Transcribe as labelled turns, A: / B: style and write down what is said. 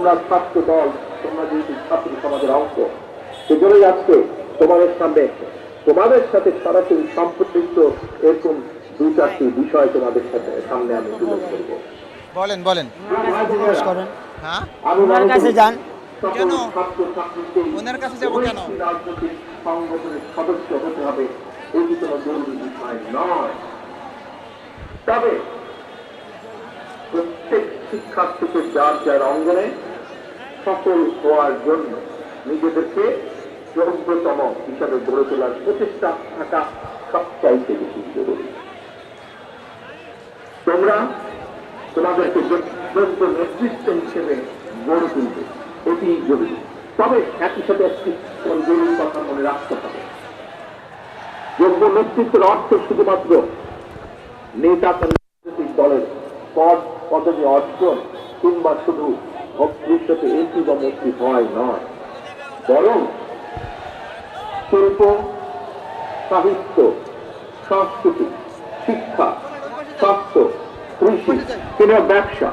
A: তোমরা ছাত্র দল, তোমরা যেহেতু ছাত্র সমাজের অংশ, সেজন্যই আজকে তোমাদের সামনে তোমাদের সাথে সরাসরি সম্পৃক্ত এরকম দুই চারটি বিষয় তোমাদের সাথে সামনে আমি তুলে ধরবো।
B: বলেন বলেন।
C: জিজ্ঞেস করেন,
B: হ্যাঁ,
A: আমি
C: ওনার
A: মনে
C: কাছে
A: করি
C: যান।
B: কেন?
A: সকল ছাত্র ছাত্রীকে
B: ওনার কাছে যাবো কেন?
A: একটি রাজনৈতিক সংগঠনের সদস্য হতে হবে, এটি কোনো জরুরি বিষয় নয়। তবে প্রত্যেক শিক্ষার্থীকে যার যার অঙ্গনে সফল হওয়ার জন্য নিজেদেরকে যোগ্যতম হিসাবে গড়ে তোলার প্রচেষ্টা থাকা সবচাইতে বেশি জরুরি। তোমরা তোমাদেরকে যোগ্য নেতৃত্ব হিসেবে গড়ে তুলবে, এটি জরুরি। তবে একই সাথে একটি জরুরি কথা মনে রাখতে হবে, যোগ্য নেতৃত্বের অর্থ শুধুমাত্র নেতা রাজনৈতিক দলের পদ পদবি অর্জন কিংবা শুধু ভবিষ্যতে এমপি বা মন্ত্রী হয় নয়, বরং শিল্প, সাহিত্য, সংস্কৃতি, শিক্ষা, স্বাস্থ্য, কৃষি কিংবা ব্যবসা